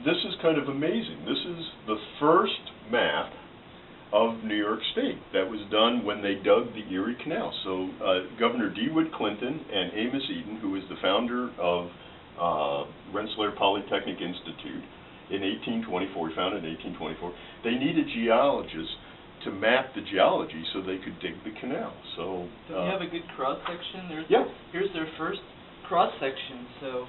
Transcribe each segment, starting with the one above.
this is kind of amazing. This is the first map of New York State that was done when they dug the Erie Canal. So Governor DeWitt Clinton and Amos Eden, who is the founder of Rensselaer Polytechnic Institute in 1824, he founded in 1824, they needed geologists to map the geology so they could dig the canal. So do you have a good cross-section? Yeah. Here's their first cross-section, so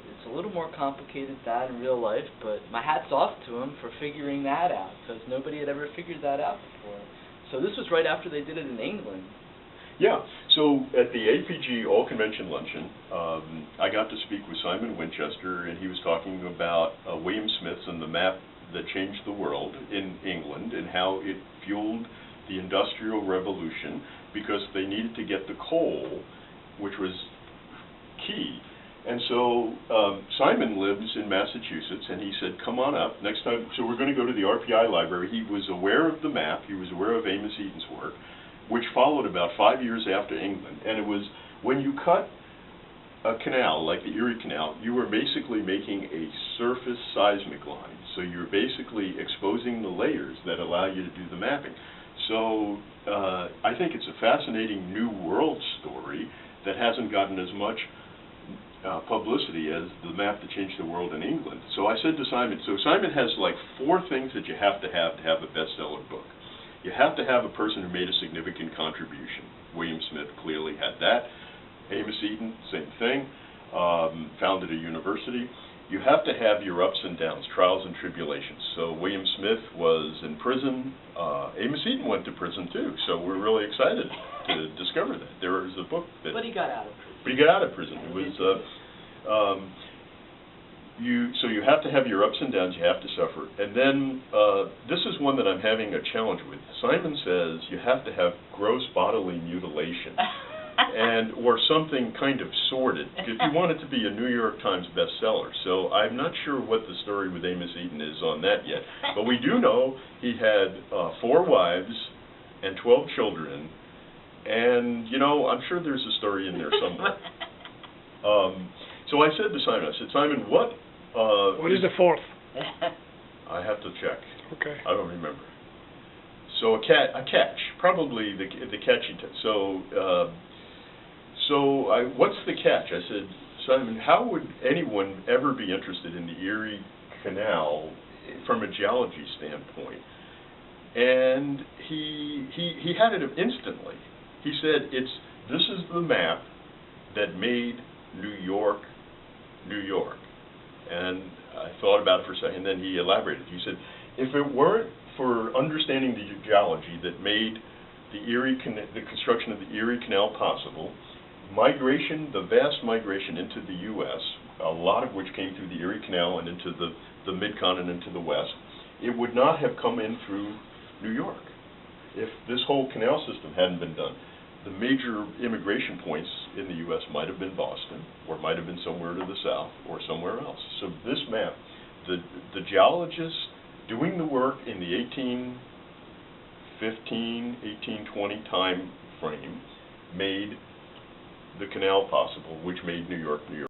it's a little more complicated than that in real life, but my hat's off to them for figuring that out, because nobody had ever figured that out before. So this was right after they did it in England. Yeah, so at the AAPG All-Convention Luncheon, I got to speak with Simon Winchester, and he was talking about William Smith's and the map that changed the world in England, and how it fueled the Industrial Revolution, because they needed to get the coal, which was key. And so Simon lives in Massachusetts, and he said, come on up next time. So we're going to go to the RPI library. He was aware of the map. He was aware of Amos Eden's work, which followed about 5 years after England. And it was when you cut a canal like the Erie Canal, you were basically making a surface seismic line. So you're basically exposing the layers that allow you to do the mapping. So I think it's a fascinating new world story that hasn't gotten as much publicity as the map that changed the world in England. So I said to Simon, so Simon has like 4 things that you have to have a bestseller book. You have to have a person who made a significant contribution. William Smith clearly had that. Amos Eden, same thing, founded a university. You have to have your ups and downs, trials and tribulations. So William Smith was in prison. Amos Eden went to prison too, so we're really excited to discover that. There is a book that... But he got out of prison. But he got out of prison. It was... So you have to have your ups and downs, you have to suffer. And then, this is one that I'm having a challenge with. Simon says you have to have gross bodily mutilation, or something kind of sordid, if you want it to be a New York Times bestseller. So I'm not sure what the story with Amos Eden is on that yet. But we do know he had 4 wives and 12 children, and, you know, I'm sure there's a story in there somewhere. So I said to Simon, I said, Simon, what is the 4th? I have to check. Okay. I don't remember. So a catch, probably the catchy. What's the catch? I said, Simon, how would anyone ever be interested in the Erie Canal from a geology standpoint? And he had it instantly. He said, this is the map that made New York, New York. And I thought about it for a second, and then he elaborated. He said, if it weren't for understanding the geology that made the construction of the Erie Canal possible, migration, the vast migration into the U.S., a lot of which came through the Erie Canal and into the mid-continent to the west, it would not have come in through New York. If this whole canal system hadn't been done, the major immigration points in the U.S. might have been Boston, or might have been somewhere to the south, or somewhere else. So this map, the geologists doing the work in the 1815, 1820 time frame made the canal possible, which made New York, New York.